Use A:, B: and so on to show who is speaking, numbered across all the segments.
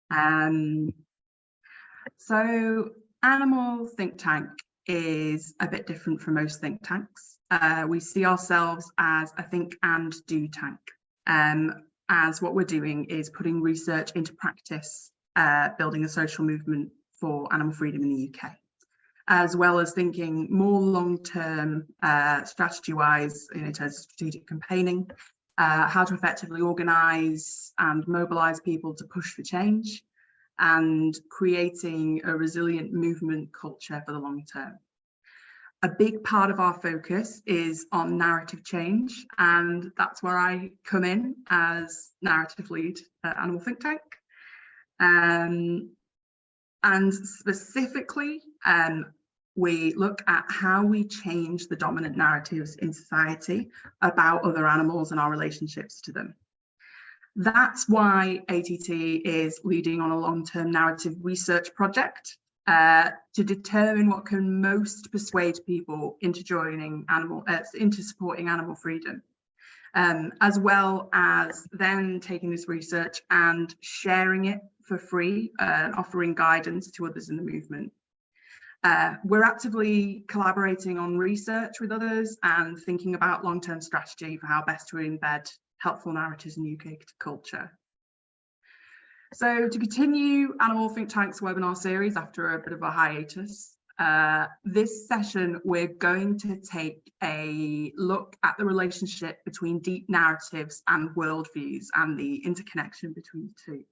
A: Um, so Animal Think Tank is a bit different from most think tanks. We see ourselves as a think and do tank, as what we're doing is putting research into practice, building a social movement for animal freedom in the UK, as well as thinking more long-term strategy-wise in terms of strategic campaigning, how to effectively organise and mobilise people to push for change, and creating a resilient movement culture for the long term. A big part of our focus is on narrative change, and that's where I come in as narrative lead at Animal Think Tank. And specifically, we look at how we change the dominant narratives in society about other animals and our relationships to them. That's why ATT is leading on a long-term narrative research project to determine what can most persuade people into into supporting animal freedom, as well as then taking this research and sharing it for free and offering guidance to others in the movement. We're actively collaborating on research with others and thinking about long-term strategy for how best to embed helpful narratives in UK culture. So to continue Animal Think Tank's webinar series after a bit of a hiatus, this session we're going to take a look at the relationship between deep narratives and worldviews and the interconnection between the two.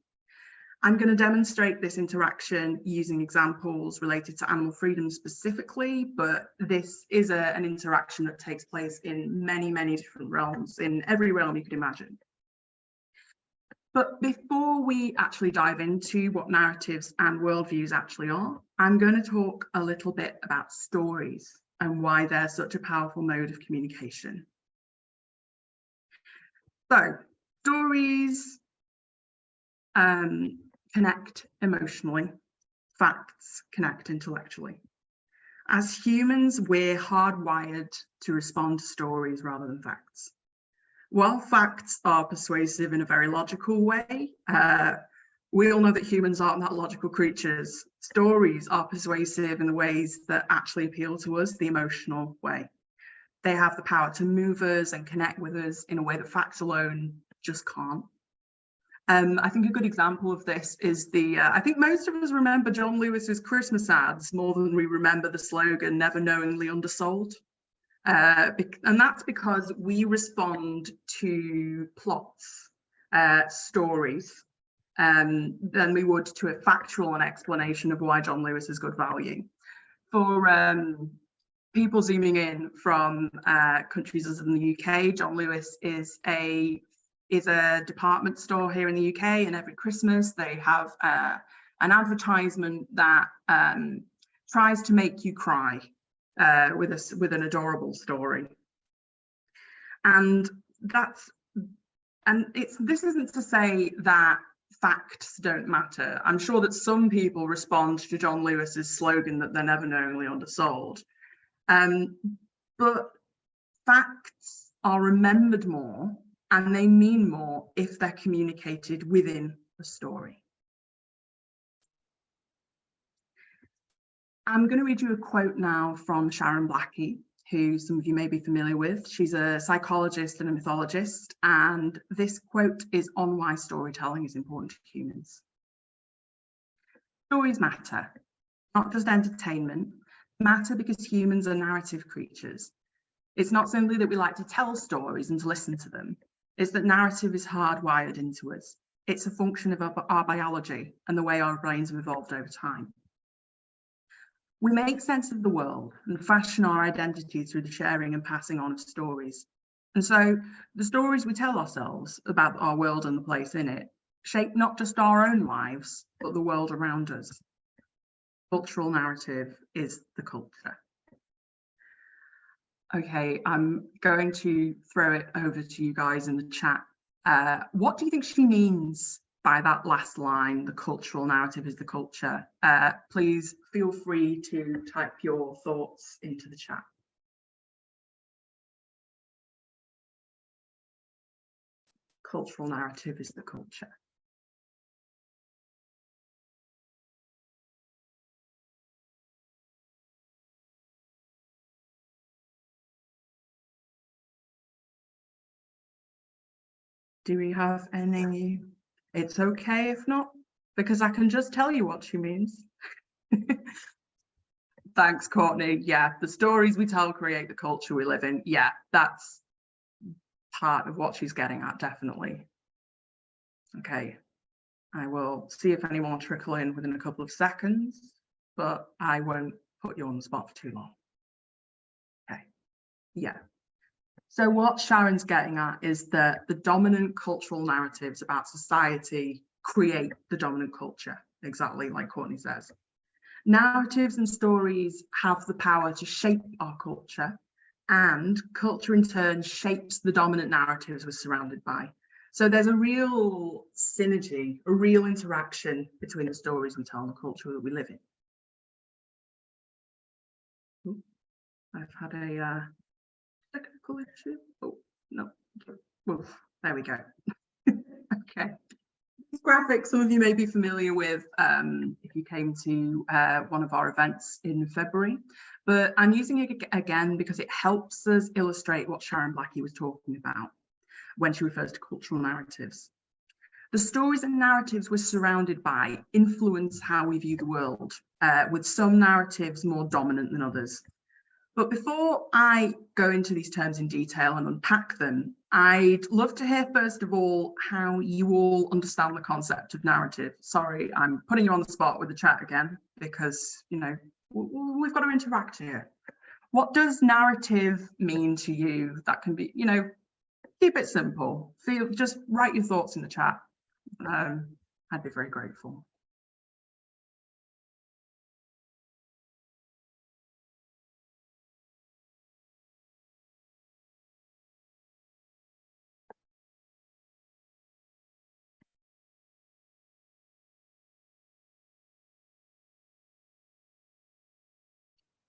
A: I'm going to demonstrate this interaction using examples related to animal freedom specifically, but this is an interaction that takes place in many, many different realms, in every realm you could imagine. But before we actually dive into what narratives and worldviews actually are, I'm going to talk a little bit about stories and why they're such a powerful mode of communication. So, stories connect emotionally, facts connect intellectually. As humans, we're hardwired to respond to stories rather than facts. While facts are persuasive in a very logical way, we all know that humans aren't that logical creatures. Stories are persuasive in the ways that actually appeal to us, the emotional way. They have the power to move us and connect with us in a way that facts alone just can't. I think a good example of this is I think most of us remember John Lewis's Christmas ads more than we remember the slogan, never knowingly undersold. And that's because we respond to plots, stories, than we would to a factual an explanation of why John Lewis is good value. For people zooming in from countries other than the UK, John Lewis is a department store here in the UK, and every Christmas they have an advertisement that tries to make you cry with an adorable story. And this isn't to say that facts don't matter. I'm sure that some people respond to John Lewis's slogan that they're never knowingly undersold. But facts are remembered more and they mean more if they're communicated within the story. I'm going to read you a quote now from Sharon Blackie, who some of you may be familiar with. She's a psychologist and a mythologist, and this quote is on why storytelling is important to humans. Stories matter, not just entertainment, matter because humans are narrative creatures. It's not simply that we like to tell stories and to listen to them. It's that narrative is hardwired into us. It's a function of our biology and the way our brains have evolved over time. We make sense of the world and fashion our identity through the sharing and passing on of stories. And so the stories we tell ourselves about our world and the place in it shape not just our own lives, but the world around us. Cultural narrative is the culture. Okay, I'm going to throw it over to you guys in the chat. What do you think she means by that last line, the cultural narrative is the culture? Please feel free to type your thoughts into the chat. Cultural narrative is the culture. Do we have any? It's okay if not, because I can just tell you what she means. Thanks, Courtney. Yeah, the stories we tell create the culture we live in. Yeah, that's part of what she's getting at, definitely. Okay, I will see if anyone will trickle in within a couple of seconds, but I won't put you on the spot for too long. Okay, yeah. So what Sharon's getting at is that the dominant cultural narratives about society create the dominant culture, exactly like Courtney says. Narratives and stories have the power to shape our culture, and culture in turn shapes the dominant narratives we're surrounded by. So there's a real synergy, a real interaction between the stories we tell and the culture that we live in. Ooh, I've had a technical issue. Oh, no. Well, there we go. Okay. This graphic, some of you may be familiar with if you came to one of our events in February, but I'm using it again because it helps us illustrate what Sharon Blackie was talking about when she refers to cultural narratives. The stories and narratives we're surrounded by influence how we view the world, with some narratives more dominant than others. But before I go into these terms in detail and unpack them, I'd love to hear, first of all, how you all understand the concept of narrative. Sorry, I'm putting you on the spot with the chat again, because, you know, we've got to interact here. What does narrative mean to you? That can be, you know, keep it simple. Just write your thoughts in the chat. I'd be very grateful.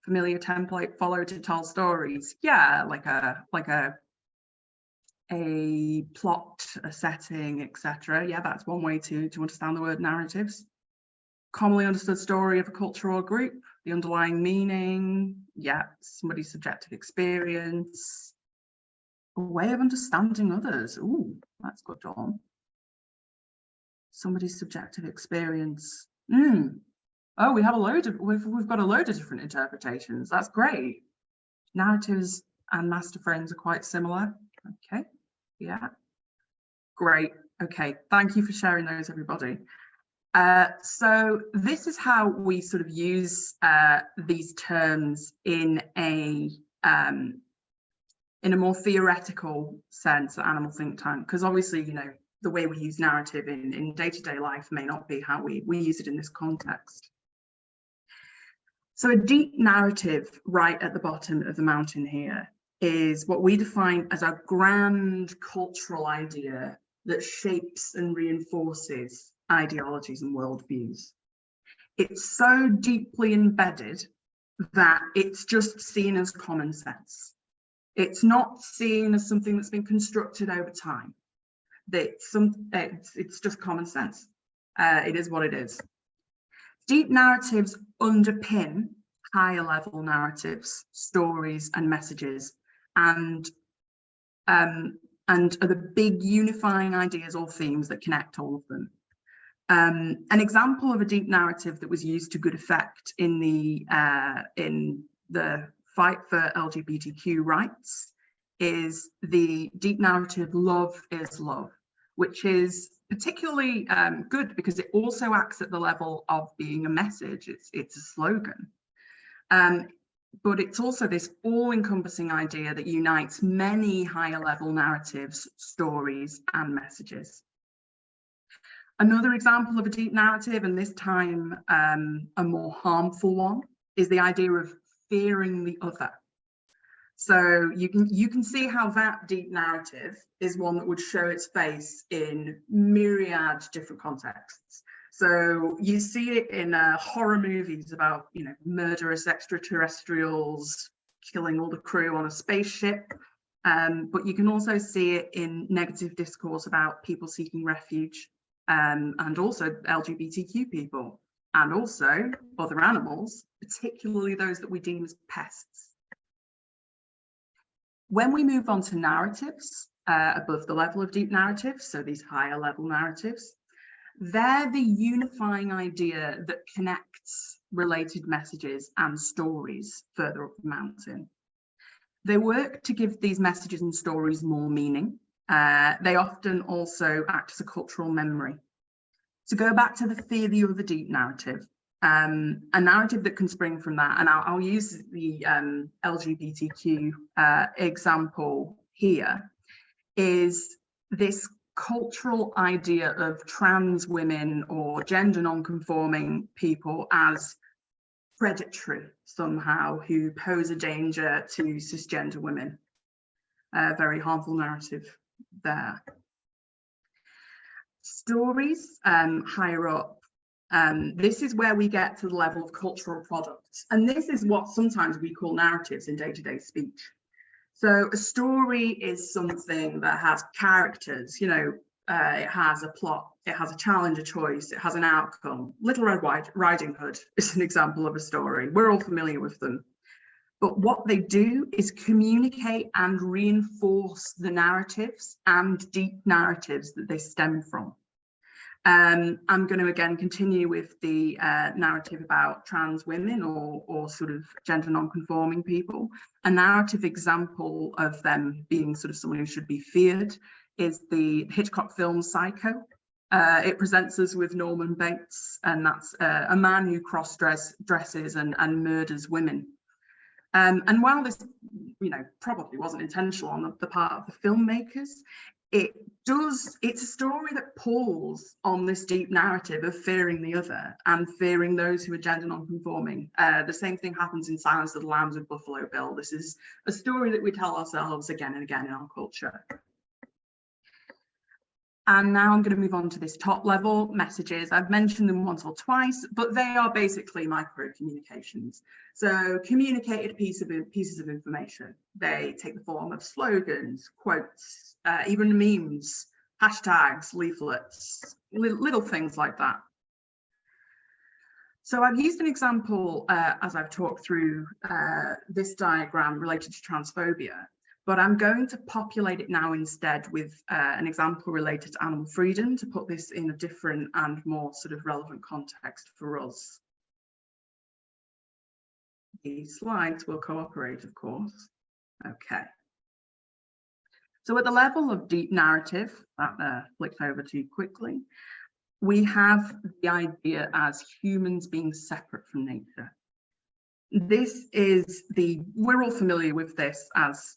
A: Familiar template followed to tell stories. Yeah, like a plot, a setting, etc. Yeah, that's one way to understand the word narratives. Commonly understood story of a culture or group, the underlying meaning, yeah, somebody's subjective experience, a way of understanding others. Ooh, that's good, Dawn. Somebody's subjective experience. Oh, we have a load of, we've got a load of different interpretations. That's great. Narratives and master frames are quite similar. Okay, yeah, great. Okay, thank you for sharing those, everybody. So this is how we sort of use these terms in a more theoretical sense at Animal Think Tank, because obviously, you know, the way we use narrative in day-to-day life may not be how we use it in this context. So a deep narrative right at the bottom of the mountain here is what we define as a grand cultural idea that shapes and reinforces ideologies and worldviews. It's so deeply embedded that it's just seen as common sense. It's not seen as something that's been constructed over time. It's just common sense. It is what it is. Deep narratives underpin higher level narratives, stories, and messages, and are the big unifying ideas or themes that connect all of them. An example of a deep narrative that was used to good effect in the fight for LGBTQ rights is the deep narrative "Love is Love," which is particularly good because it also acts at the level of being a message. It's a slogan, but it's also this all-encompassing idea that unites many higher level narratives, stories, and messages. Another example of a deep narrative, and this time a more harmful one, is the idea of fearing the other. So you can see how that deep narrative is one that would show its face in myriad different contexts. So you see it in horror movies about, you know, murderous extraterrestrials killing all the crew on a spaceship, but you can also see it in negative discourse about people seeking refuge, and also LGBTQ people, and also other animals, particularly those that we deem as pests. When we move on to narratives, above the level of deep narratives, so these higher level narratives. They're the unifying idea that connects related messages and stories further up the mountain. They work to give these messages and stories more meaning. They often also act as a cultural memory. To go back to the theory of the deep narrative, a narrative that can spring from that, and I'll use the LGBTQ example here, is this cultural idea of trans women or gender non-conforming people as predatory somehow, who pose a danger to cisgender women. Very harmful narrative there. Stories higher up, this is where we get to the level of cultural products, and this is what sometimes we call narratives in day-to-day speech. So a story is something that has characters, you know, it has a plot, it has a challenge, a choice, it has an outcome. Little Red Riding Hood is an example of a story. We're all familiar with them. But what they do is communicate and reinforce the narratives and deep narratives that they stem from. I'm going to again continue with the narrative about trans women or sort of gender non-conforming people. A narrative example of them being sort of someone who should be feared is the Hitchcock film Psycho. It presents us with Norman Bates, and that's a man who cross-dresses and murders women. And while this, you know, probably wasn't intentional on the part of the filmmakers, it's a story that pulls on this deep narrative of fearing the other and fearing those who are gender non-conforming. The same thing happens in Silence of the Lambs with Buffalo Bill. This is a story that we tell ourselves again and again in our culture. And now I'm going to move on to this top level messages. I've mentioned them once or twice, but they are basically micro communications. So communicated pieces of information. They take the form of slogans, quotes, even memes, hashtags, leaflets, little things like that. So I've used an example as I've talked through this diagram related to transphobia. But I'm going to populate it now instead with an example related to animal freedom to put this in a different and more sort of relevant context for us. The slides will cooperate, of course. Okay. So at the level of deep narrative, that flicked over too quickly, we have the idea as humans being separate from nature. This is we're all familiar with this as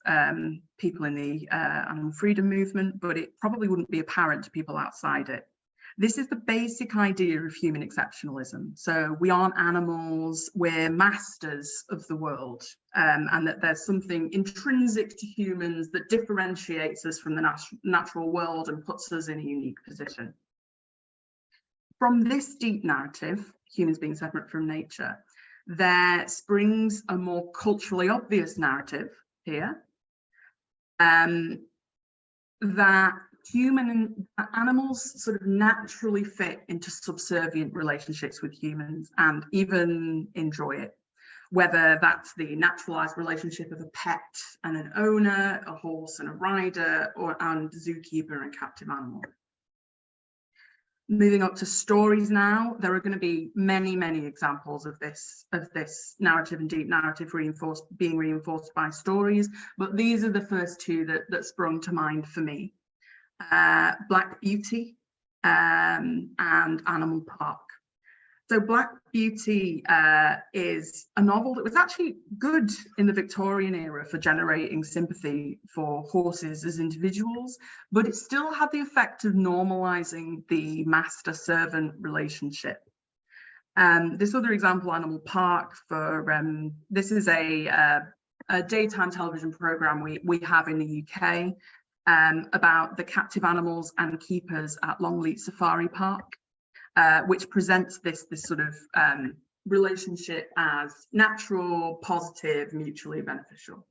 A: people in the animal freedom movement, but it probably wouldn't be apparent to people outside it. This is the basic idea of human exceptionalism. So we aren't animals, we're masters of the world, and that there's something intrinsic to humans that differentiates us from the natural world and puts us in a unique position. From this deep narrative, humans being separate from nature, there springs a more culturally obvious narrative here, that animals sort of naturally fit into subservient relationships with humans and even enjoy it, whether that's the naturalized relationship of a pet and an owner, a horse and a rider, and zookeeper and captive animal. Moving up to stories now, there are going to be many, many examples of this narrative and deep narrative being reinforced by stories, but these are the first two that sprung to mind for me. Black Beauty and Animal Park. So Black Beauty is a novel that was actually good in the Victorian era for generating sympathy for horses as individuals, but it still had the effect of normalizing the master-servant relationship. This other example, Animal Park, this is a daytime television program we have in the UK about the captive animals and keepers at Longleat Safari Park. Which presents this sort of relationship as natural, positive, mutually beneficial.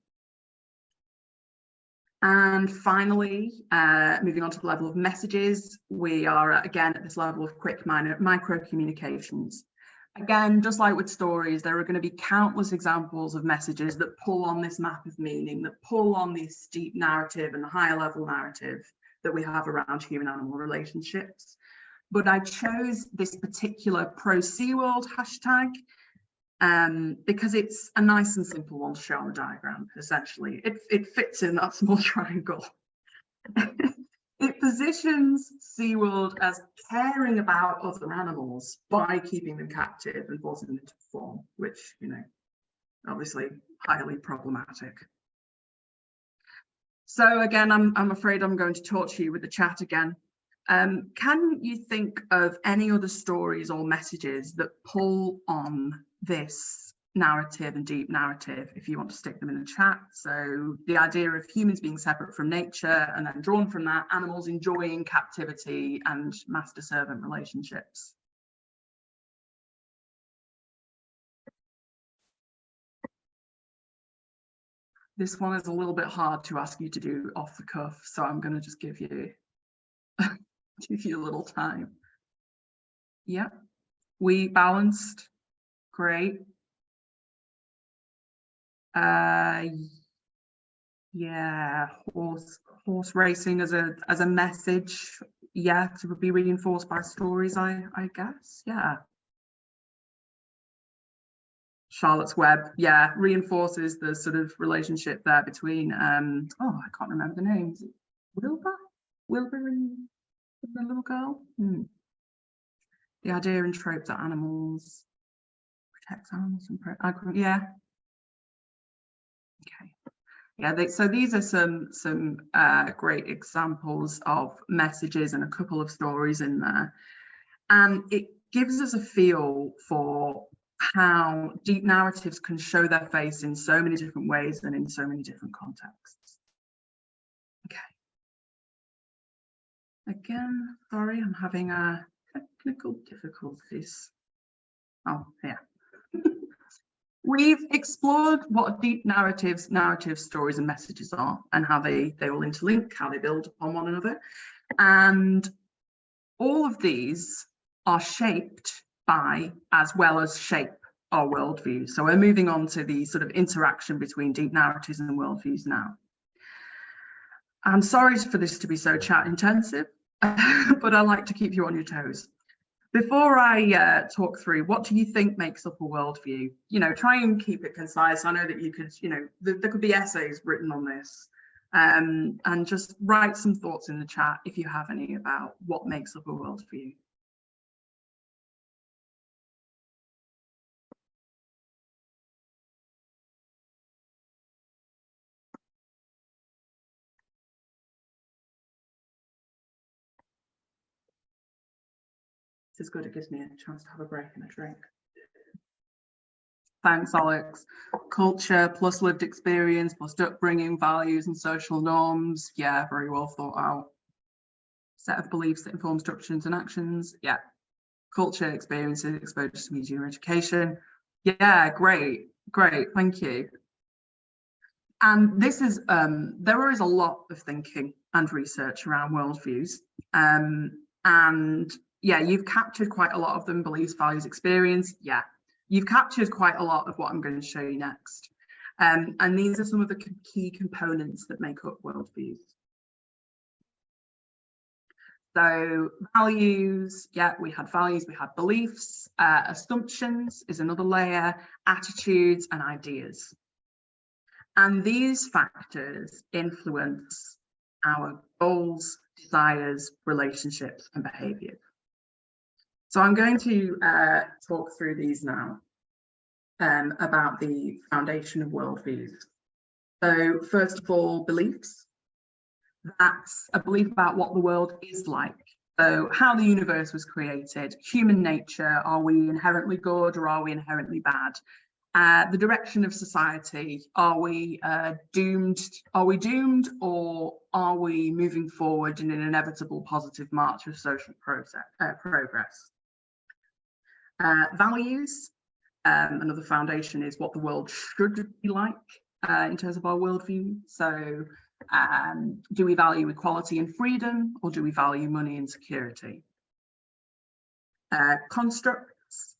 A: And finally, moving on to the level of messages, we are again at this level of quick micro communications. Again, just like with stories, there are going to be countless examples of messages that pull on this map of meaning, that pull on this deep narrative and higher level narrative that we have around human-animal relationships. But I chose this particular pro-SeaWorld hashtag because it's a nice and simple one to show on the diagram, essentially. It fits in that small triangle. It positions SeaWorld as caring about other animals by keeping them captive and forcing them to perform, which, you know, obviously highly problematic. So again, I'm afraid I'm going to torture you with the chat again. Can you think of any other stories or messages that pull on this narrative and deep narrative, if you want to stick them in the chat? So the idea of humans being separate from nature, and then drawn from that, animals enjoying captivity and master-servant relationships. This one is a little bit hard to ask you to do off the cuff, so I'm going to just give you a little time. Yeah, we balanced. Great. Yeah, horse racing as a message, yeah, to be reinforced by stories, I guess. Yeah. Charlotte's Web, yeah, reinforces the sort of relationship there between oh, I can't remember the names. Wilbur and the little girl. The idea and trope that animals protect animals and yeah. Okay. Yeah, so these are some great examples of messages and a couple of stories in there. And it gives us a feel for how deep narratives can show their face in so many different ways and in so many different contexts. Okay. Again, sorry, I'm having technical difficulties. Oh, yeah. We've explored what deep narrative stories and messages are, and how they all interlink, how they build upon one another. And all of these are shaped by, as well as shape our worldview. So we're moving on to the sort of interaction between deep narratives and worldviews now. I'm sorry for this to be so chat intensive, but I like to keep you on your toes. Before I talk through, what do you think makes up a worldview? You know, try and keep it concise. I know that you could, you know, there could be essays written on this, and just write some thoughts in the chat if you have any about what makes up a worldview. This is good. It gives me a chance to have a break and a drink. Thanks, Alex. Culture plus lived experience plus upbringing, values and social norms. Yeah, very well thought out. Set of beliefs that inform structures and actions. Yeah. Culture, experiences, exposure to media or education. Yeah, great. Thank you. And this is, there is a lot of thinking and research around worldviews. And yeah, you've captured quite a lot of them: beliefs, values, experience. Yeah, you've captured quite a lot of what I'm going to show you next. And these are some of the key components that make up worldviews. So values, yeah, we had values, we had beliefs, assumptions is another layer, attitudes and ideas. And these factors influence our goals, desires, relationships and behaviours. So I'm going to talk through these now about the foundation of worldviews. So first of all, beliefs. That's a belief about what the world is like. So how the universe was created, human nature, are we inherently good or are we inherently bad? The direction of society, are we doomed or are we moving forward in an inevitable positive march of social progress? Values, another foundation is what the world should be like in terms of our worldview. So do we value equality and freedom, or do we value money and security? Constructs,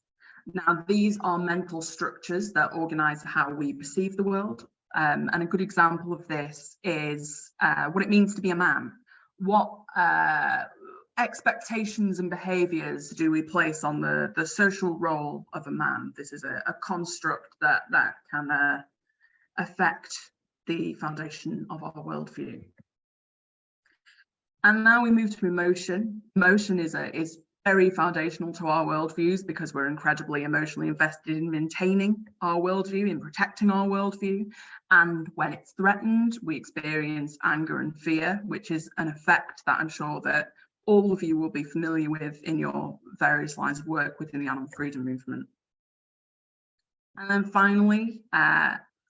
A: Now, these are mental structures that organize how we perceive the world. And a good example of this is what it means to be a man. What expectations and behaviors do we place on the social role of a man? This is a construct that can affect the foundation of our worldview. And now we move to emotion. Emotion is very foundational to our worldviews because we're incredibly emotionally invested in maintaining our worldview, in protecting our worldview. And when it's threatened, we experience anger and fear, which is an effect that I'm sure that all of you will be familiar with in your various lines of work within the animal freedom movement. And then finally,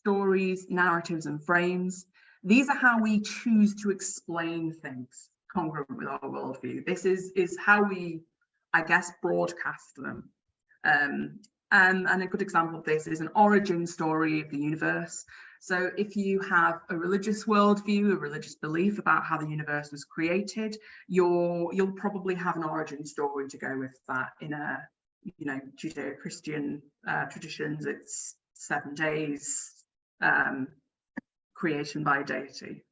A: stories, narratives, and frames. These are how we choose to explain things congruent with our worldview. This is how we, I guess, broadcast them. And a good example of this is an origin story of the universe. So if you have a religious worldview, a religious belief about how the universe was created, you'll probably have an origin story to go with that. In a Judeo-Christian traditions, it's 7 days, creation by deity.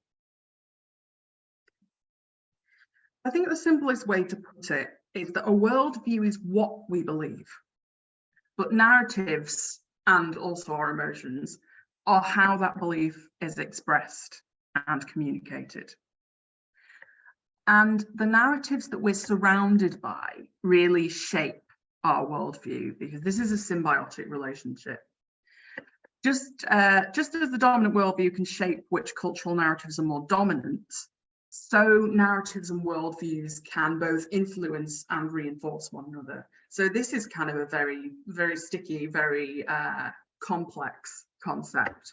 A: I think the simplest way to put it is that a worldview is what we believe, but narratives and also our emotions are how that belief is expressed and communicated. And the narratives that we're surrounded by really shape our worldview, because this is a symbiotic relationship. Just as the dominant worldview can shape which cultural narratives are more dominant, so narratives and worldviews can both influence and reinforce one another. So this is kind of a very, very sticky, very complex concept.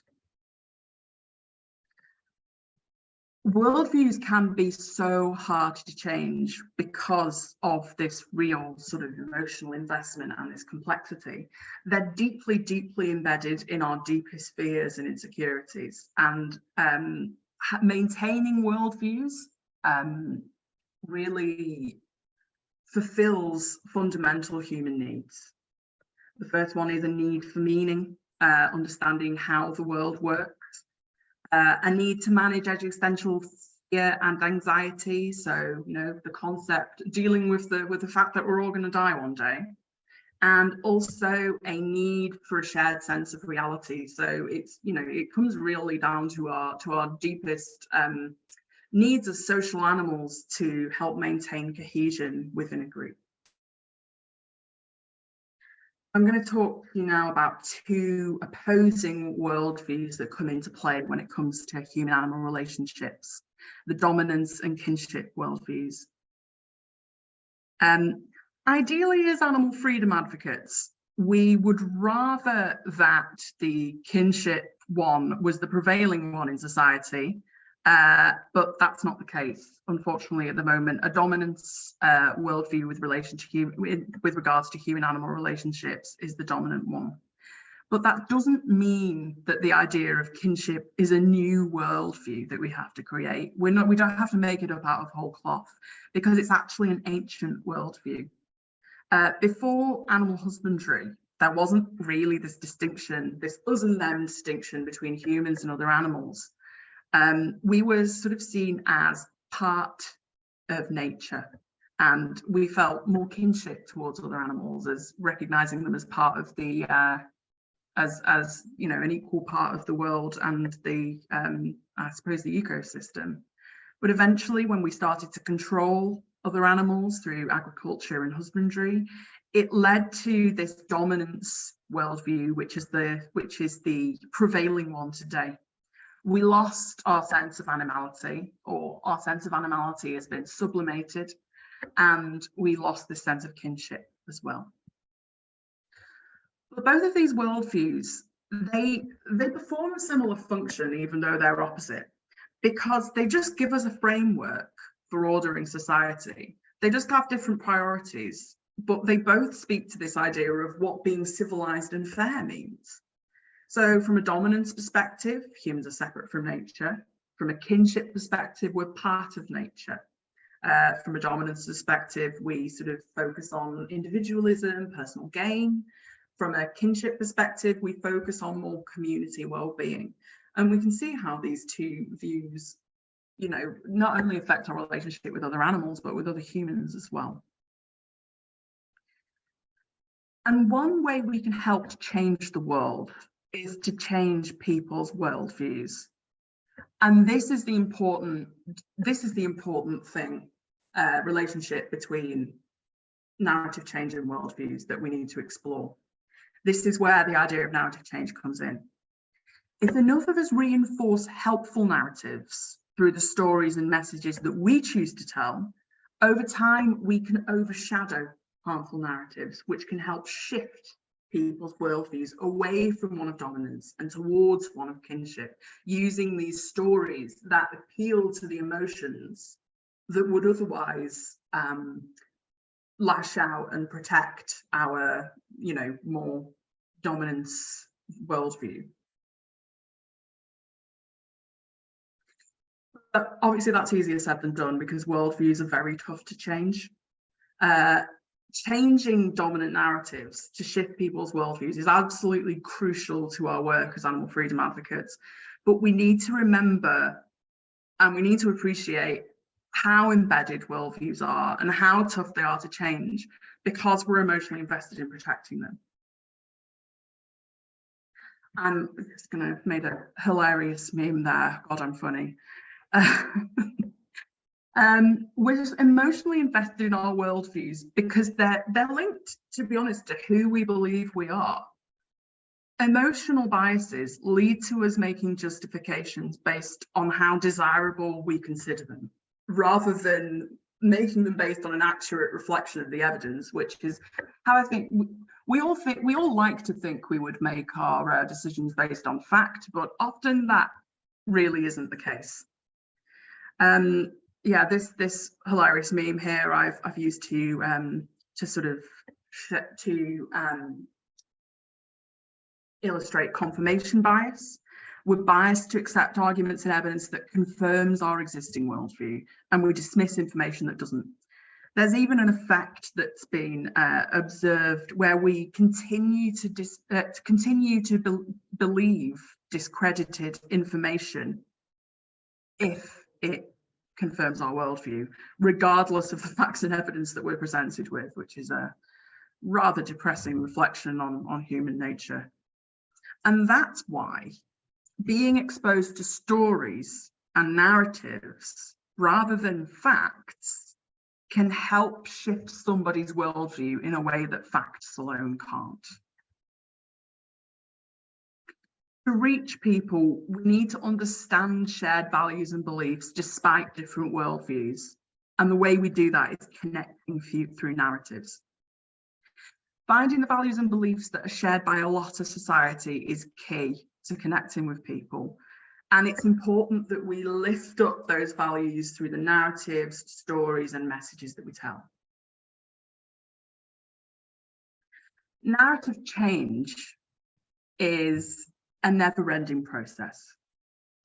A: Worldviews can be so hard to change because of this real sort of emotional investment and this complexity. They're deeply, deeply embedded in our deepest fears and insecurities. And maintaining worldviews really fulfills fundamental human needs. The first one is a need for meaning, understanding how the world works. A need to manage existential fear and anxiety. So, the concept, dealing with the fact that we're all going to die one day. And also a need for a shared sense of reality. So it's, it comes really down to our deepest needs as social animals to help maintain cohesion within a group. I'm going to talk to you now about two opposing worldviews that come into play when it comes to human-animal relationships, the dominance and kinship worldviews. Ideally, as animal freedom advocates, we would rather that the kinship one was the prevailing one in society, but that's not the case. Unfortunately, at the moment, a dominance worldview with regards to human-animal relationships is the dominant one. But that doesn't mean that the idea of kinship is a new worldview that we have to create. We don't have to make it up out of whole cloth, because it's actually an ancient worldview. Before animal husbandry, there wasn't really this distinction, this us and them distinction between humans and other animals. We were sort of seen as part of nature, and we felt more kinship towards other animals, as recognizing them as part of the as an equal part of the world and the I suppose the ecosystem. But eventually, when we started to control other animals through agriculture and husbandry, it led to this dominance worldview, which is the prevailing one today. We lost our sense of animality, or our sense of animality has been sublimated, and we lost this sense of kinship as well. But both of these worldviews, they perform a similar function, even though they're opposite, because they just give us a framework for ordering society. They just have different priorities, but they both speak to this idea of what being civilized and fair means. So from a dominance perspective, humans are separate from nature. From a kinship perspective, we're part of nature. From a dominance perspective, we sort of focus on individualism, personal gain. From a kinship perspective, we focus on more community well-being. And we can see how these two views, you know, not only affect our relationship with other animals, but with other humans as well. And one way we can help to change the world is to change people's worldviews. And this is the important thing, relationship between narrative change and worldviews that we need to explore. This is where the idea of narrative change comes in. If enough of us reinforce helpful narratives through the stories and messages that we choose to tell, over time we can overshadow harmful narratives, which can help shift people's worldviews away from one of dominance and towards one of kinship, using these stories that appeal to the emotions that would otherwise lash out and protect our, you know, more dominance worldview. But obviously that's easier said than done, because worldviews are very tough to change. Changing dominant narratives to shift people's worldviews is absolutely crucial to our work as animal freedom advocates. But we need to remember and we need to appreciate how embedded worldviews are and how tough they are to change, because we're emotionally invested in protecting them. I'm just gonna made a hilarious meme there. God, I'm funny. We're just emotionally invested in our worldviews because they're linked, to be honest, to who we believe we are. Emotional biases lead to us making justifications based on how desirable we consider them, rather than making them based on an accurate reflection of the evidence, which is how I think we all like to think we would make our decisions based on fact, but often that really isn't the case. Yeah, this hilarious meme here I've used to sort of illustrate confirmation bias. We're biased to accept arguments and evidence that confirms our existing worldview, and we dismiss information that doesn't. There's even an effect that's been observed where we continue to believe discredited information if it confirms our worldview, regardless of the facts and evidence that we're presented with, which is a rather depressing reflection on human nature. And that's why being exposed to stories and narratives rather than facts can help shift somebody's worldview in a way that facts alone can't. To reach people, we need to understand shared values and beliefs despite different worldviews. And the way we do that is connecting through narratives. Finding the values and beliefs that are shared by a lot of society is key to connecting with people. And it's important that we lift up those values through the narratives, stories, and messages that we tell. Narrative change is a never-ending process.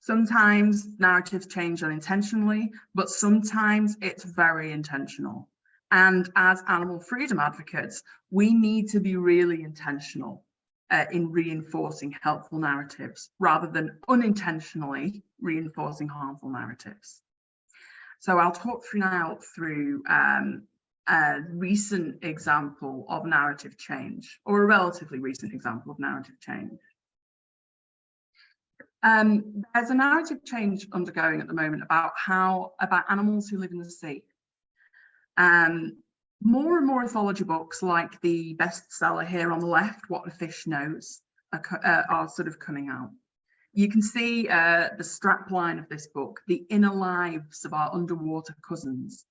A: Sometimes narratives change unintentionally, but sometimes it's very intentional. And as animal freedom advocates, we need to be really intentional in reinforcing helpful narratives rather than unintentionally reinforcing harmful narratives. So I'll talk through a recent example of narrative change, or a relatively recent example of narrative change. There's a narrative change undergoing at the moment about animals who live in the sea. More and more ethology books, like the bestseller here on the left, What the Fish Knows, are sort of coming out. You can see the strapline of this book, The Inner Lives of Our Underwater Cousins.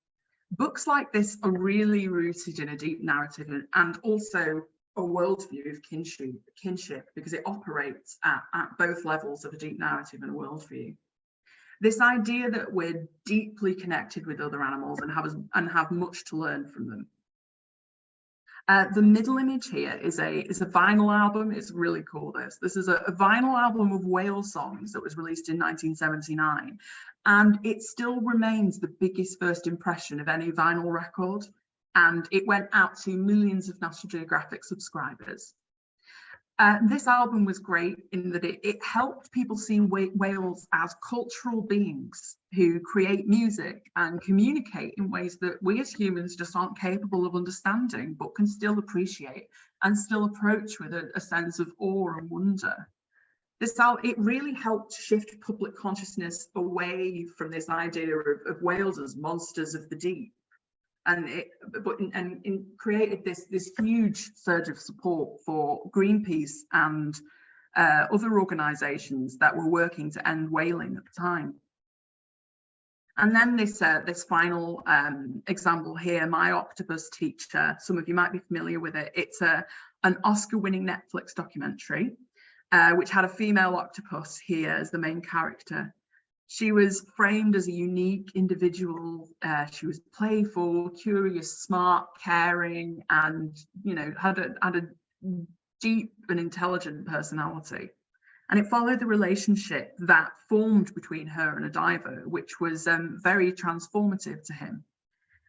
A: Books like this are really rooted in a deep narrative and also a worldview of kinship, because it operates at both levels of a deep narrative and a worldview. This idea that we're deeply connected with other animals and have much to learn from them. The middle image here is a vinyl album. It's really cool. This is a vinyl album of whale songs that was released in 1979, and it still remains the biggest first impression of any vinyl record. And it went out to millions of National Geographic subscribers. This album was great in that it helped people see whales as cultural beings who create music and communicate in ways that we as humans just aren't capable of understanding, but can still appreciate and still approach with a sense of awe and wonder. It really helped shift public consciousness away from this idea of whales as monsters of the deep. And it created this huge surge of support for Greenpeace and other organisations that were working to end whaling at the time. And then this final example here, My Octopus Teacher. Some of you might be familiar with it. It's an Oscar-winning Netflix documentary, which had a female octopus here as the main character. She was framed as a unique individual. She was playful, curious, smart, caring, and had a deep and intelligent personality. And it followed the relationship that formed between her and a diver, which was very transformative to him.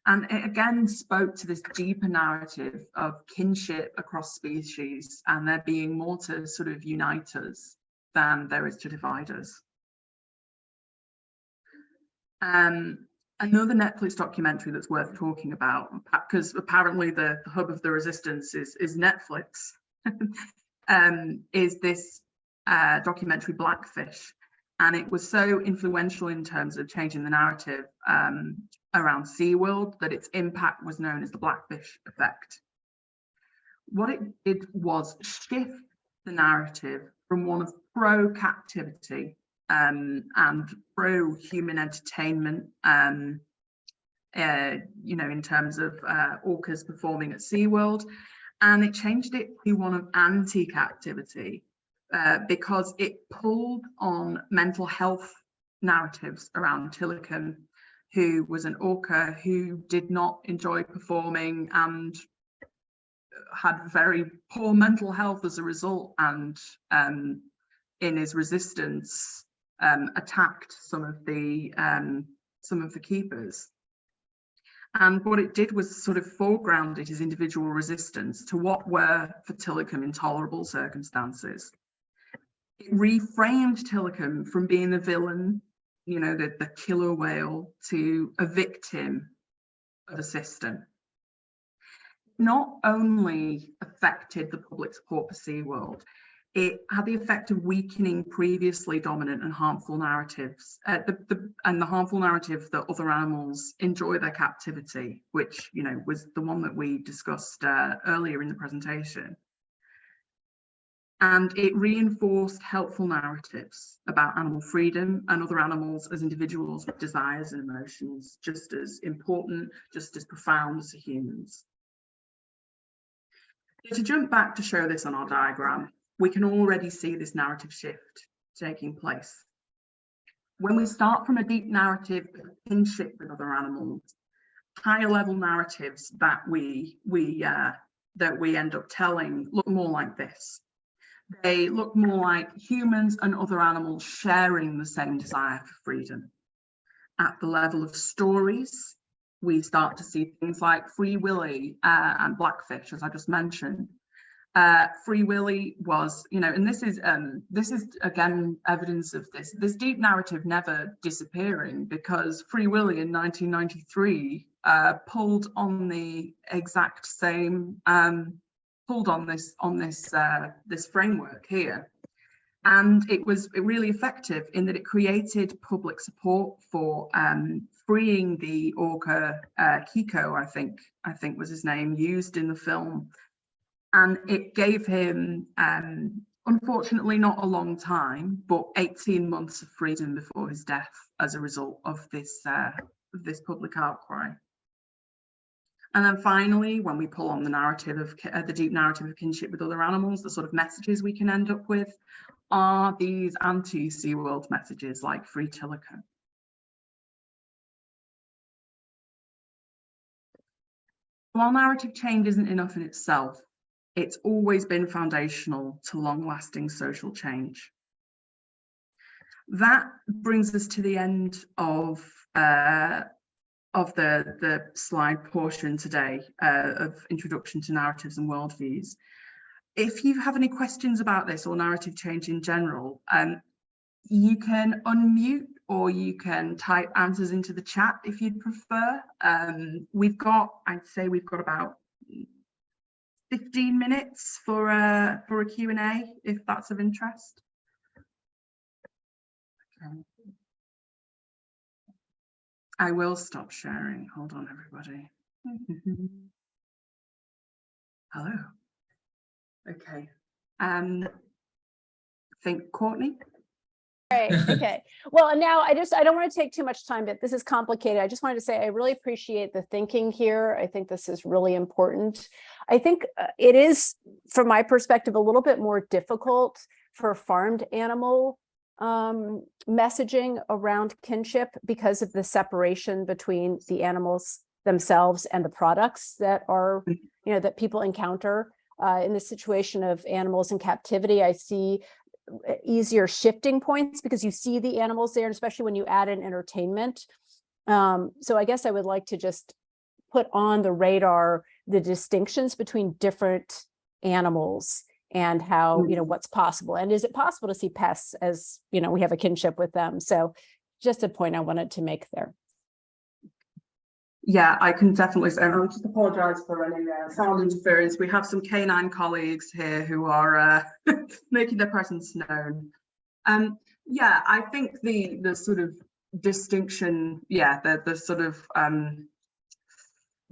A: And it again spoke to this deeper narrative of kinship across species, and there being more to sort of unite us than there is to divide us. Another Netflix documentary that's worth talking about, because apparently the hub of the resistance is Netflix, is this documentary Blackfish. And it was so influential in terms of changing the narrative around SeaWorld that its impact was known as the Blackfish effect. What it did was shift the narrative from one of pro-captivity and pro-human entertainment, in terms of orcas performing at SeaWorld, and it changed it to one of anti-captivity because it pulled on mental health narratives around Tilikum, who was an orca who did not enjoy performing and had very poor mental health as a result, and in his resistance attacked some of the keepers. And what it did was sort of foregrounded his individual resistance to what were for Tilikum intolerable circumstances. It reframed Tilikum from being the villain, the killer whale, to a victim of the system. Not only affected the public support for SeaWorld, it had the effect of weakening previously dominant and harmful narratives, and the harmful narrative that other animals enjoy their captivity, which was the one that we discussed earlier in the presentation. And it reinforced helpful narratives about animal freedom and other animals as individuals with desires and emotions, just as important, just as profound as humans. So to jump back to show this on our diagram, we can already see this narrative shift taking place. When we start from a deep narrative of kinship with other animals, higher level narratives that we end up telling look more like this. They look more like humans and other animals sharing the same desire for freedom. At the level of stories, we start to see things like Free Willy and Blackfish, as I just mentioned. Free Willy was, and this is again evidence of this deep narrative never disappearing, because Free Willy in 1993 pulled on the exact same, pulled on this framework here, and it was really effective in that it created public support for freeing the orca Kiko, I think was his name, used in the film. And it gave him, unfortunately, not a long time, but 18 months of freedom before his death as a result of this public outcry. And then finally, when we pull on the narrative of the deep narrative of kinship with other animals, the sort of messages we can end up with are these anti-SeaWorld messages like Free Tilikum. While narrative change isn't enough in itself, it's always been foundational to long-lasting social change. That brings us to the end of the slide portion today of Introduction to Narratives and Worldviews. if you have any questions about this or narrative change in general, you can unmute or you can type answers into the chat if you'd prefer. I'd say we've got about 15 minutes for a Q&A, if that's of interest. Okay. I will stop sharing. Hold on, everybody. Hello. Okay. I think Courtney.
B: Right. Okay. Well, now I don't want to take too much time, but this is complicated. I just wanted to say I really appreciate the thinking here. I think this is really important. I think it is, from my perspective, a little bit more difficult for farmed animal messaging around kinship because of the separation between the animals themselves and the products that are, that people encounter. In the situation of animals in captivity, I see easier shifting points because you see the animals there, and especially when you add in entertainment. So I guess I would like to just put on the radar the distinctions between different animals and how, what's possible. And is it possible to see pests as, we have a kinship with them? So just a point I wanted to make there.
A: Yeah, I can definitely say, and I'll just apologise for any sound interference. We have some canine colleagues here who are making their presence known. Yeah, I think the sort of distinction, the sort of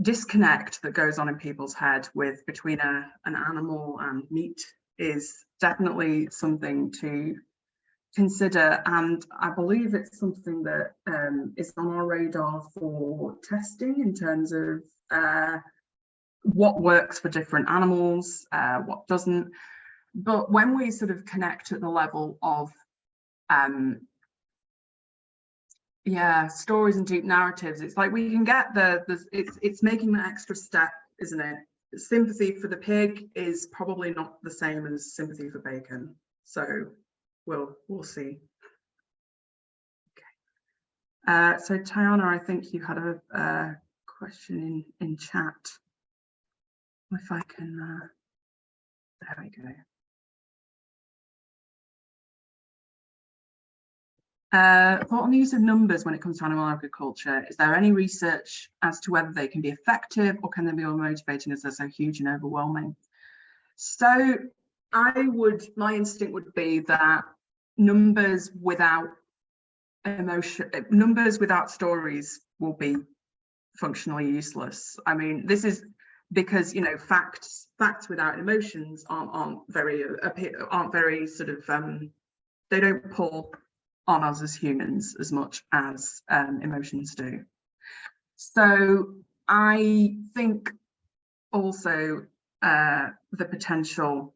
A: disconnect that goes on in people's head between an animal and meat is definitely something to consider, and I believe it's something that is on our radar for testing in terms of what works for different animals, what doesn't. But when we sort of connect at the level of stories and deep narratives, it's like we can get it's making that extra step, isn't it? Sympathy for the pig is probably not the same as sympathy for bacon. So we'll see. Okay. So Tiana, I think you had a question in chat. If I can, there we go. Thought on the use of numbers when it comes to animal agriculture. Is there any research as to whether they can be effective or can they be unmotivating as they're so huge and overwhelming? So my instinct would be that numbers without emotion, numbers without stories will be functionally useless. I mean, this is because facts without emotions aren't very sort of they don't pull on us as humans as much as emotions do. So I think also the potential.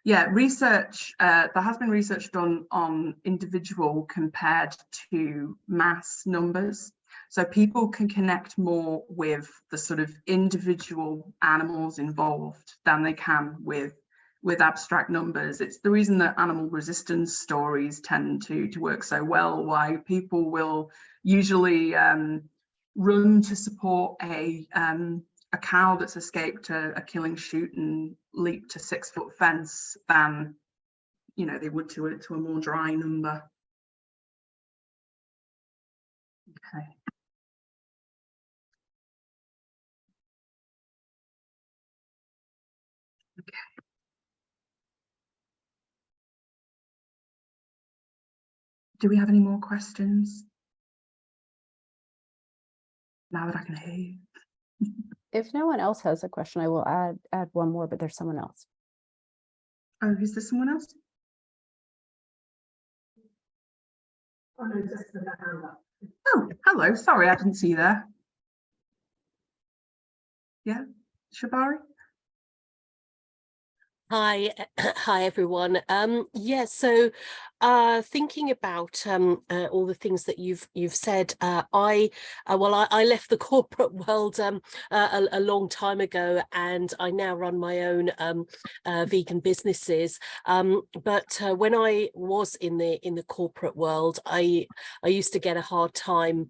A: Yeah, research, there has been research done on individual compared to mass numbers. So people can connect more with the sort of individual animals involved than they can with abstract numbers. It's the reason that animal resistance stories tend to work so well, why people will usually run to support a cow that's escaped a killing chute and leap to 6-foot fence than they would to a more dry number. Okay. Okay. Do we have any more questions? Now that I can hear you.
B: If no one else has a question, I will add one more, but there's someone else.
A: Oh, is there someone else? Oh, no, just the hand up. Oh, hello. Sorry, I didn't see you there. Yeah, Shabari?
C: Hi, hi everyone. So thinking about all the things that you've said, I left the corporate world a long time ago, and I now run my own vegan businesses. But when I was in the corporate world, I used to get a hard time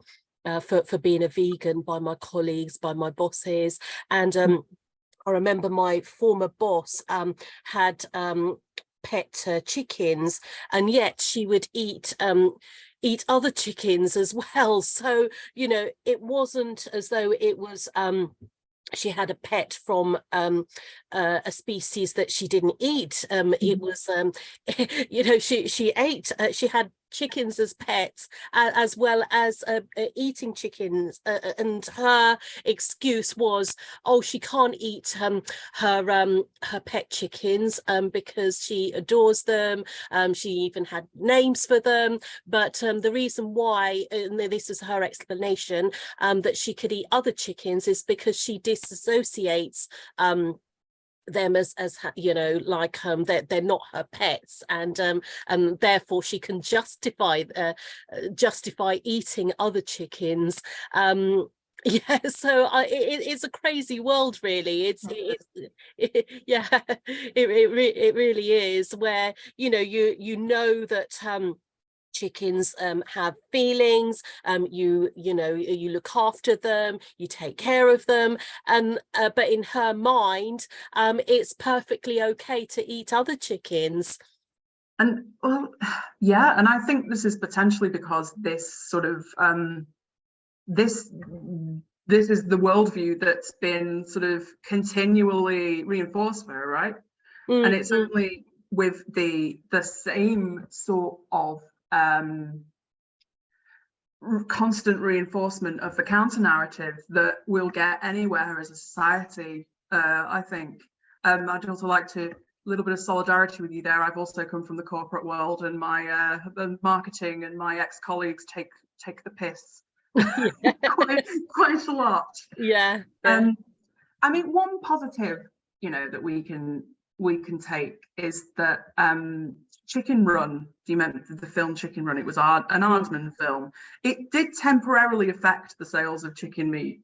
C: for being a vegan by my colleagues, by my bosses, and I remember my former boss had pet chickens, and yet she would eat other chickens as well. So, you know, it wasn't as though it was she had a pet from a species that she didn't eat. It was you know, she ate she had chickens as pets, as well as eating chickens, and her excuse was, oh, she can't eat her pet chickens because she adores them. She even had names for them, but the reason why, and this is her explanation, that she could eat other chickens is because she disassociates them as you know, like they're not her pets, and therefore she can justify eating other chickens. Yeah, so it's a crazy world, really. Yeah, it really is, where, you know, you know that chickens have feelings, you know, you look after them, you take care of them, and but in her mind it's perfectly okay to eat other chickens.
A: And well, yeah, and I think this is potentially because this sort of this is the worldview that's been sort of continually reinforced for her, right? And it's only with the same sort of constant reinforcement of the counter narrative that we'll get anywhere as a society. I think I'd also like to, a little bit of solidarity with you there. I've also come from the corporate world, and my the marketing and my ex-colleagues take the piss quite a lot.
C: Yeah.
A: I mean, one positive, you know, that we can take is that Chicken Run, you meant the film Chicken Run, it was an Aardman film. It did temporarily affect the sales of chicken meat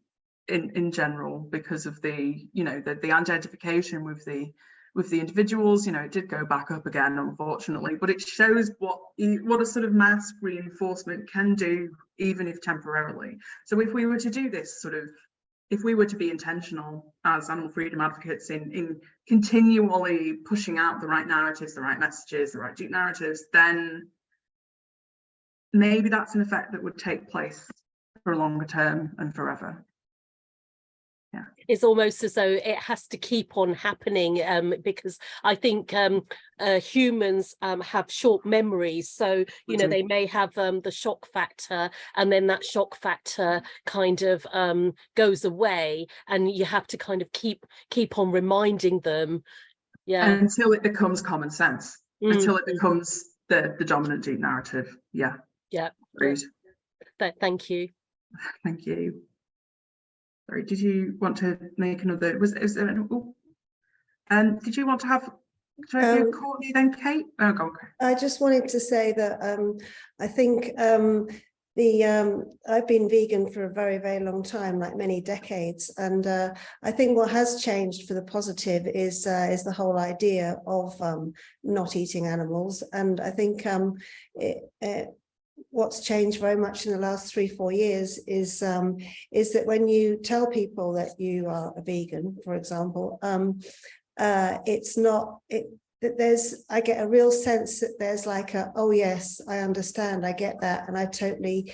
A: in general because of the, you know, the identification with the individuals. You know, it did go back up again, unfortunately, but it shows what a sort of mass reinforcement can do, even if temporarily. So if we were to do this sort of, if we were to be intentional as animal freedom advocates in continually pushing out the right narratives, the right messages, the right deep narratives, then maybe that's an effect that would take place for a longer term and forever. Yeah.
C: It's almost as though it has to keep on happening, because I think humans have short memories. So, you know, they may have the shock factor, and then that shock factor kind of goes away, and you have to kind of keep on reminding them. Yeah.
A: Until it becomes common sense, until it becomes the dominant deep narrative. Yeah.
C: Yeah.
A: Great.
C: Thank you.
A: Thank you. Sorry, did you want to make another? Did you want to have? Should I do Courtney then Kate? Oh, go on.
D: I just wanted to say that I think I've been vegan for a very, very long time, like many decades, and I think what has changed for the positive is the whole idea of not eating animals, and I think what's changed very much in the last 3-4 years is that when you tell people that you are a vegan, for example, it's not that I get a real sense that there's like a, oh yes, I understand, I get that, and I totally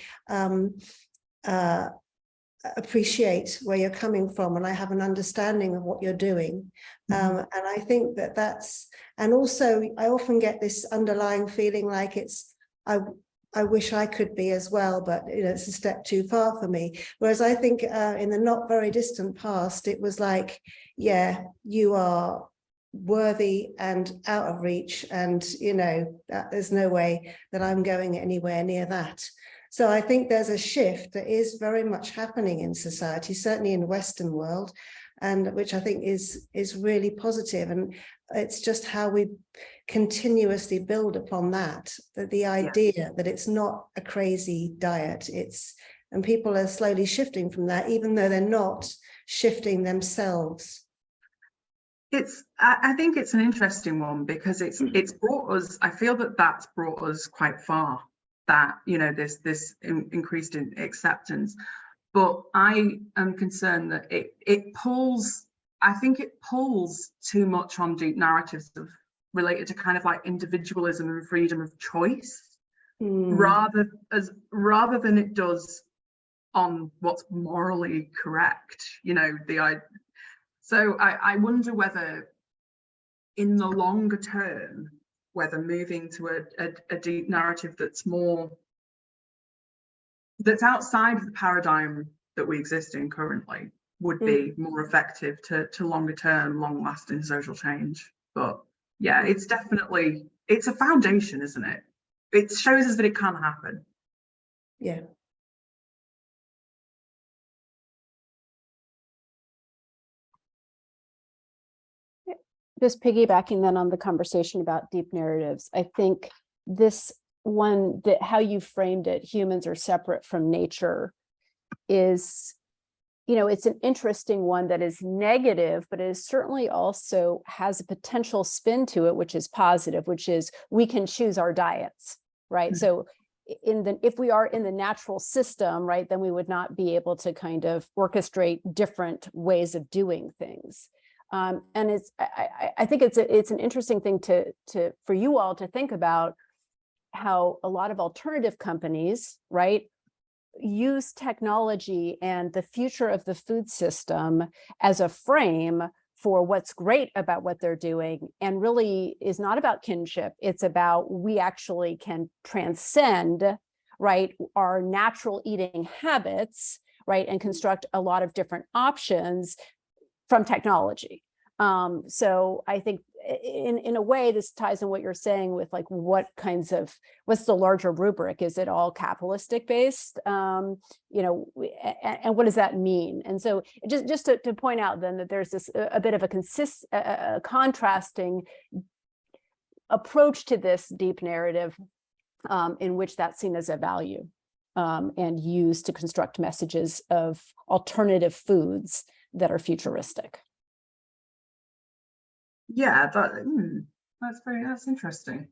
D: appreciate where you're coming from, and I have an understanding of what you're doing. And I think that's, and also I often get this underlying feeling like it's, I wish I could be as well, but you know, it's a step too far for me. Whereas I think in the not very distant past, it was like, yeah, you are worthy and out of reach, and you know, there's no way that I'm going anywhere near that. So I think there's a shift that is very much happening in society, certainly in the Western world, and which I think is really positive. And it's just how we continuously build upon that the idea that it's not a crazy diet, and people are slowly shifting from that, even though they're not shifting themselves.
A: I think it's an interesting one, because it's brought us, I feel that's brought us quite far, that, you know, this increased in acceptance. But I am concerned that it pulls I think it pulls too much on deep narratives related to kind of like individualism and freedom of choice, rather than it does on what's morally correct. You know, so I wonder whether in the longer term, whether moving to a deep narrative that's outside of the paradigm that we exist in currently would be more effective to longer term, long lasting social change. But yeah, it's a foundation, isn't it? It shows us that it can happen.
D: Yeah.
B: Just piggybacking then on the conversation about deep narratives, I think this one, that how you framed it, humans are separate from nature, is, you know, it's an interesting one that is negative, but it certainly also has a potential spin to it, which is positive, which is we can choose our diets, right? So if we are in the natural system, right, then we would not be able to kind of orchestrate different ways of doing things. And I think it's an interesting thing for you all to think about, how a lot of alternative companies, right, use technology and the future of the food system as a frame for what's great about what they're doing, and really is not about kinship. It's about, we actually can transcend, right, our natural eating habits, right, and construct a lot of different options from technology. So I think in a way, this ties in what you're saying with like, what's the larger rubric? Is it all capitalistic based? You know, and what does that mean? And so just to point out then that there's this a bit of a contrasting approach to this deep narrative, in which that's seen as a value, and used to construct messages of alternative foods that are futuristic.
A: Yeah, that's interesting.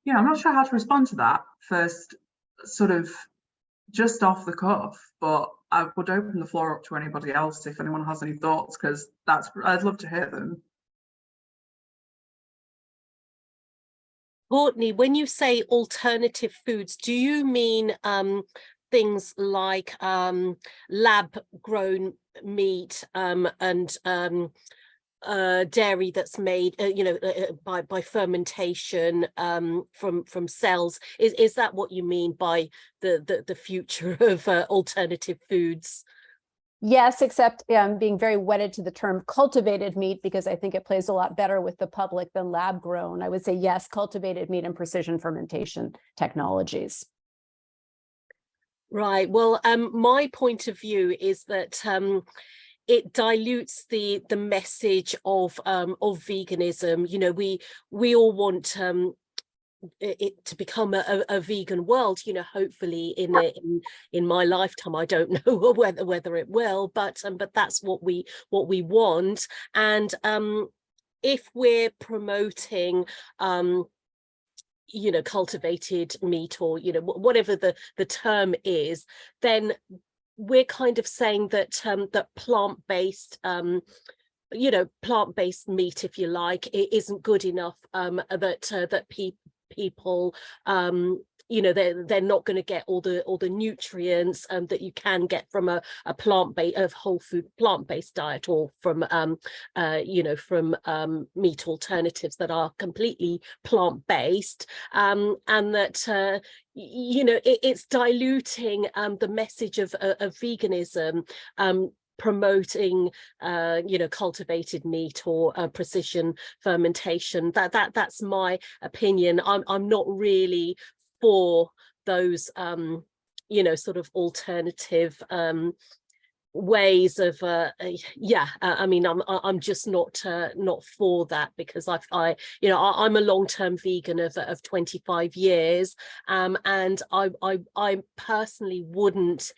A: Yeah, I'm not sure how to respond to that first, sort of just off the cuff, but I would open the floor up to anybody else if anyone has any thoughts, because I'd love to hear them.
C: Courtney, when you say alternative foods, do you mean things like lab grown meat and dairy that's made by fermentation from cells? Is that what you mean by the future of alternative foods?
B: Yes, except I'm being very wedded to the term cultivated meat, because I think it plays a lot better with the public than lab grown. I would say yes, cultivated meat and precision fermentation technologies.
C: Right. Well, my point of view is that it dilutes the message of veganism. You know, we all want it to become a vegan world. You know, hopefully in my lifetime. I don't know whether it will, but that's what we want. And if we're promoting cultivated meat, or whatever the term is, then we're kind of saying that that plant-based plant-based meat, if you like, it isn't good enough, that people they're not going to get all the nutrients that you can get from a whole food plant-based diet, or from meat alternatives that are completely plant-based, and that it's diluting the message of veganism, promoting cultivated meat or precision fermentation. That's my opinion. I'm not really for those sort of alternative ways of I mean, I'm just not for that, because I'm a long-term vegan of 25 years, and I personally wouldn't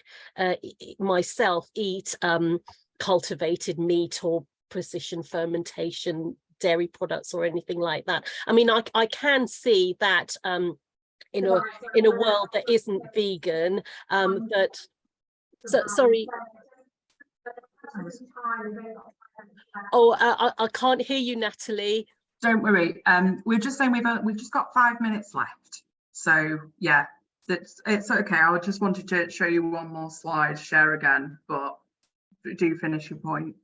C: myself eat cultivated meat or precision fermentation dairy products or anything like that. I mean, I can see that in a world that isn't vegan, sorry. Oh, I can't hear you, Natalie.
A: Don't worry. We're just saying we've just got 5 minutes left. So yeah, it's okay. I just wanted to show you one more slide, share again, but do finish your point.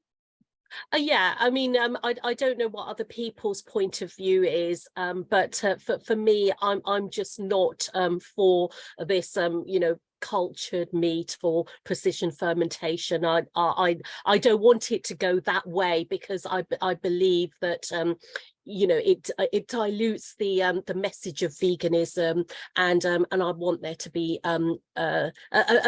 C: Yeah, I mean, I don't know what other people's point of view is, but for me, I'm just not for this, you know, cultured meat for precision fermentation. I don't want it to go that way, because I believe that you know, it dilutes the message of veganism, and I want there to be a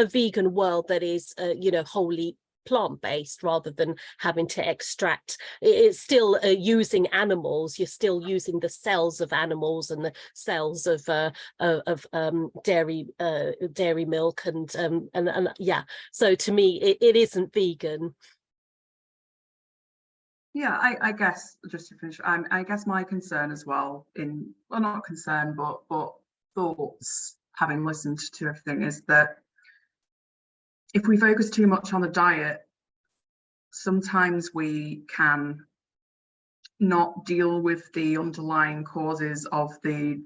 C: vegan world that is you know, wholly plant-based, rather than having to extract. It's still using animals. You're still using the cells of animals and the cells of dairy milk, and yeah, so to me it isn't vegan.
A: Yeah, I guess just to finish, I guess my concern as well, well, not concern, but thoughts, having listened to everything, is that if we focus too much on the diet, sometimes we can not deal with the underlying causes of the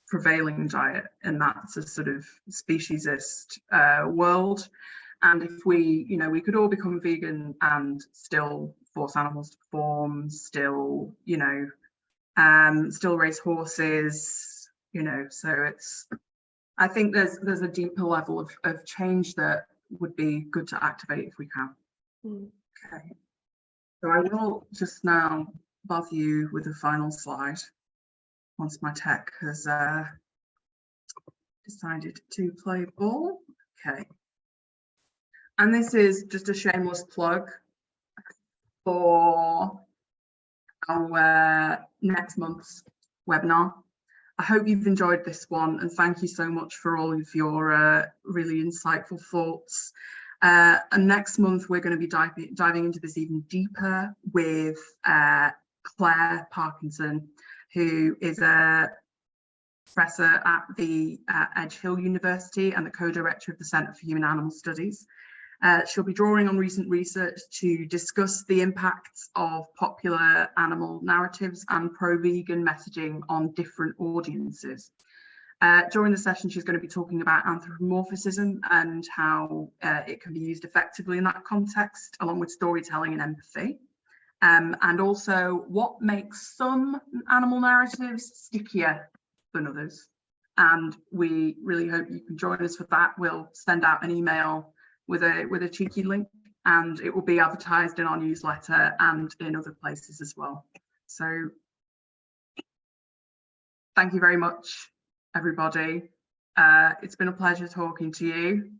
A: prevailing diet, and that's a sort of speciesist world. And if we, you know, we could all become vegan and still force animals to perform, still, you know, still raise horses, you know, so it's, I think there's a deeper level of change that would be good to activate if we can. Okay, so I will just now bother you with the final slide once my tech has decided to play ball. Okay, and this is just a shameless plug for our next month's webinar. I hope you've enjoyed this one, and thank you so much for all of your really insightful thoughts. And next month we're going to be diving into this even deeper with Claire Parkinson, who is a professor at the Edge Hill University and the co-director of the Centre for Human Animal Studies. She'll be drawing on recent research to discuss the impacts of popular animal narratives and pro-vegan messaging on different audiences. During the session, she's going to be talking about anthropomorphism and how it can be used effectively in that context, along with storytelling and empathy. And also what makes some animal narratives stickier than others. And we really hope you can join us for that. We'll send out an email with a cheeky link, and it will be advertised in our newsletter and in other places as well. So thank you very much, everybody. It's been a pleasure talking to you.